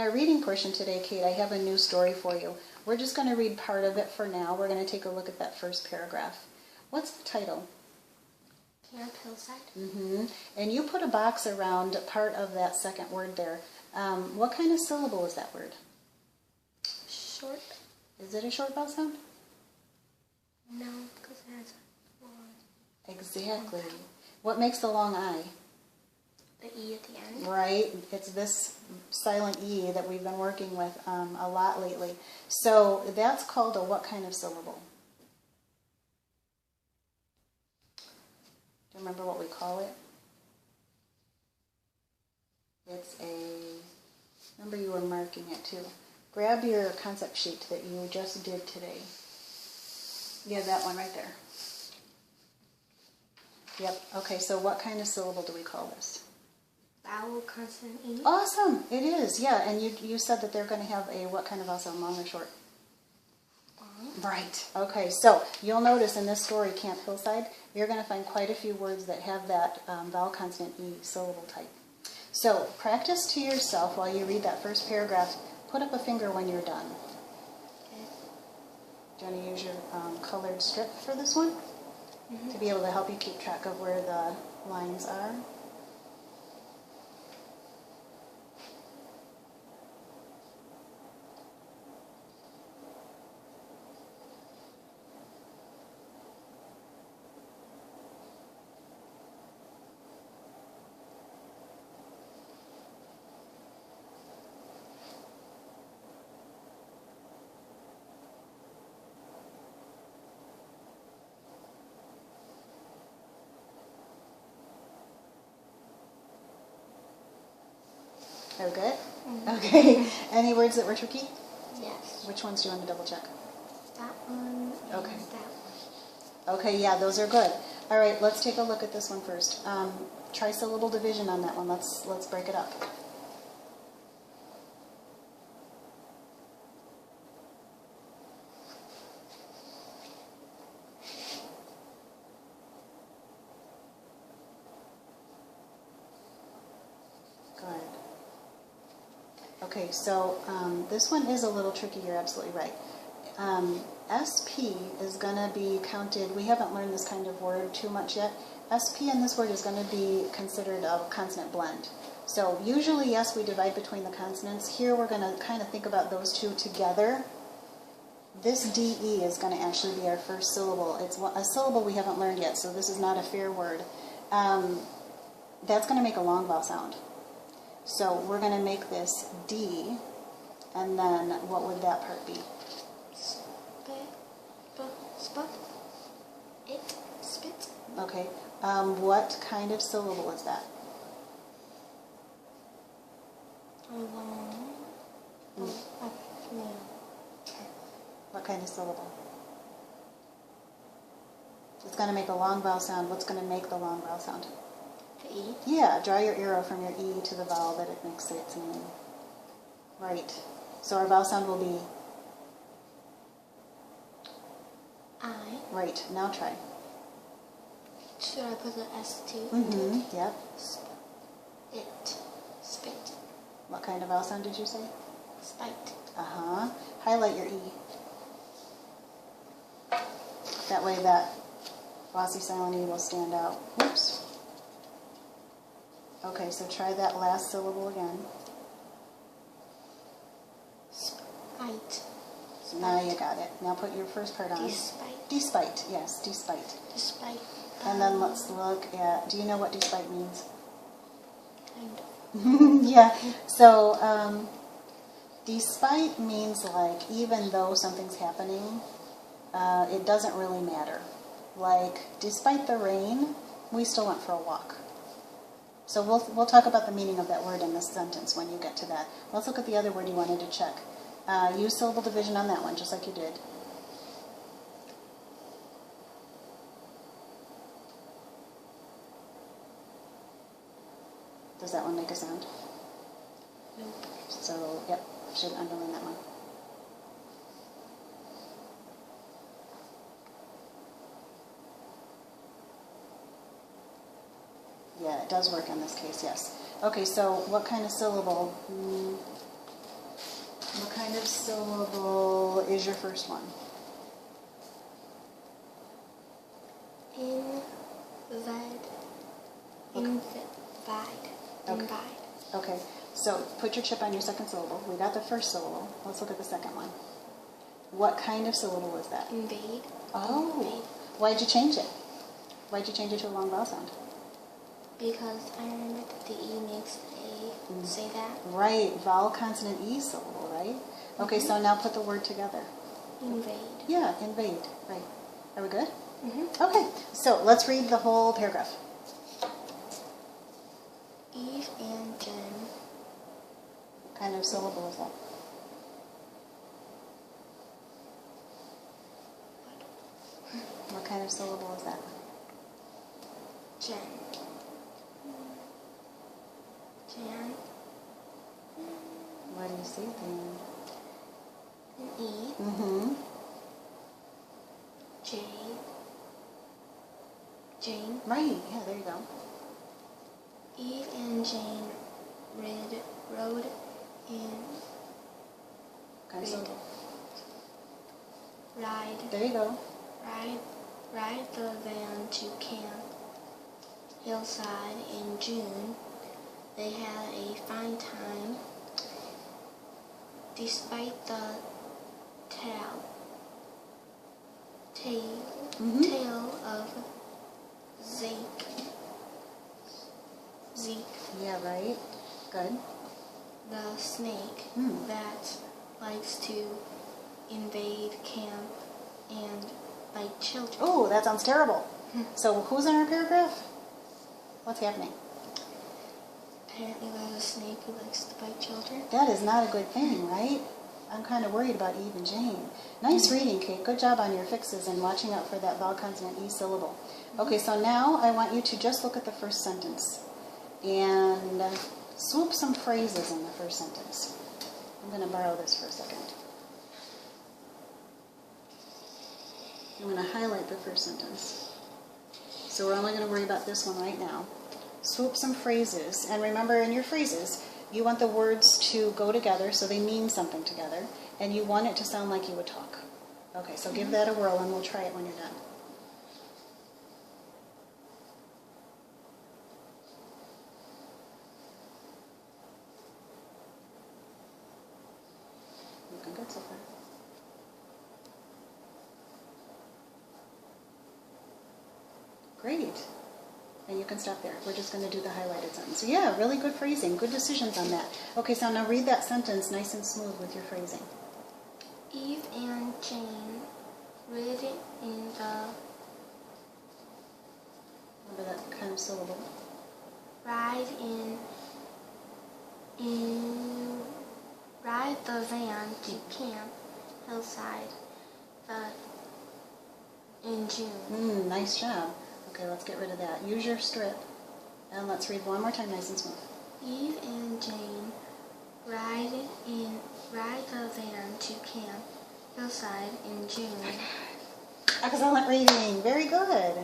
our reading portion today, Kate, I have a new story for you. We're just going to read part of it for now. We're going to take a look at that first paragraph. What's the title? Camp Hillside. Mm-hmm. And you put a box around part of that second word there. What kind of syllable is that word? Short. Is it a short vowel sound? No, because it has a long. Exactly. What makes the long I? The E at the end. Right. It's this silent E that we've been working with a lot lately. So that's called a what kind of syllable? Do you remember what we call it? It's a... Remember you were marking it too. Grab your concept sheet that you just did today. Yeah, that one right there. Yep. Okay, so what kind of syllable do we call this? Vowel, consonant, E. Awesome. It is, yeah. And you said that they're going to have a what kind of vowel sound, long or short? Long. Right. Okay, so you'll notice in this story, Camp Hillside, you're going to find quite a few words that have that vowel, consonant, E syllable type. So practice to yourself while you read that first paragraph. Put up a finger when you're done. Okay. Do you want to use your colored strip for this one? Mm-hmm. To be able to help you keep track of where the lines are? Oh, good? Mm-hmm. Okay. Any words that were tricky? Yes. Which ones do you want to double check? That one. Okay. And that one. Okay, yeah, those are good. All right, let's take a look at this one first. Try syllable division on that one. Let's break it up. Okay, so this one is a little tricky, you're absolutely right. SP is going to be counted, we haven't learned this kind of word too much yet. SP in this word is going to be considered a consonant blend. So usually, yes, we divide between the consonants. Here we're going to kind of think about those two together. This DE is going to actually be our first syllable. It's a syllable we haven't learned yet, so this is not a fair word. That's going to make a long vowel sound. So we're going to make this D, and then what would that part be? Spit. It. Spit. Okay. What kind of syllable is that? Long. What kind of syllable? It's going to make a long vowel sound. What's going to make the long vowel sound? The E? Yeah, draw your arrow from your E to the vowel that it makes its name. Right. So our vowel sound will be? I. Right. Now try. Should I put the S too? Mm-hmm. Yep. It. Spit. What kind of vowel sound did you say? Spite. Uh-huh. Highlight your E. That way that glossy silent E will stand out. Oops. Okay, so try that last syllable again. Spite. Now you got it. Now put your first part on. Despite. Despite, yes, despite. Despite. And then let's look at, do you know what despite means? Kind of. Yeah, so despite means like even though something's happening, it doesn't really matter. Like, despite the rain, we still went for a walk. So we'll talk about the meaning of that word in this sentence when you get to that. Let's look at the other word you wanted to check. Use syllable division on that one, just like you did. Does that one make a sound? Nope. So, yep, should underline that one. Yeah, it does work in this case, yes. Okay, so what kind of syllable? kind of syllable is your first one? Invite. Okay, so put your chip on your second syllable. We got the first syllable. Let's look at the second one. What kind of syllable was that? Invade. Oh, Invade. why'd you change it? Why'd you change it to a long vowel sound? Because I remember that the E makes A say that. Right, vowel consonant E syllable, right? Okay, so now put the word together. Invade. Yeah, invade, right. Are we good? Mm-hmm. Okay, so let's read the whole paragraph. Eve and Jen. What kind of syllable is that? What kind of syllable is that? Jen. Jan. What do you see at the end? An E. Mm-hmm. J. Jane. Right, yeah, there you go. Eve and Jane rode in Kind of syllable. ride There you go. ride the van to Camp Hillside in June. They had a fine time despite the tale of Zeke, Yeah, right. Good. the snake that likes to invade camp and bite children. Oh, that sounds terrible. So who's in our paragraph? What's happening? Apparently there's a snake who likes to bite children. That is not a good thing, right? I'm kind of worried about Eve and Jane. Nice reading, Kate. Good job on your fixes and watching out for that vowel consonant E syllable. Okay, so now I want you to just look at the first sentence and swoop some phrases in the first sentence. I'm going to borrow this for a second. I'm going to highlight the first sentence. So we're only going to worry about this one right now. Swoop some phrases, and remember in your phrases, you want the words to go together so they mean something together, and you want it to sound like you would talk. Okay, so give that a whirl and we'll try it when you're done. Looking good so far. Great. And you can stop there. We're just going to do the highlighted sentence. So yeah, really good phrasing. Good decisions on that. Okay, so now read that sentence nice and smooth with your phrasing. Eve and Jane read in the Remember that kind of syllable. ride the van to Camp Hillside in June. Nice job. Okay, let's get rid of that. Use your strip. And let's read one more time nice and smooth. Eve and Jane ride the van to Camp Hillside in June. Excellent reading. Very good.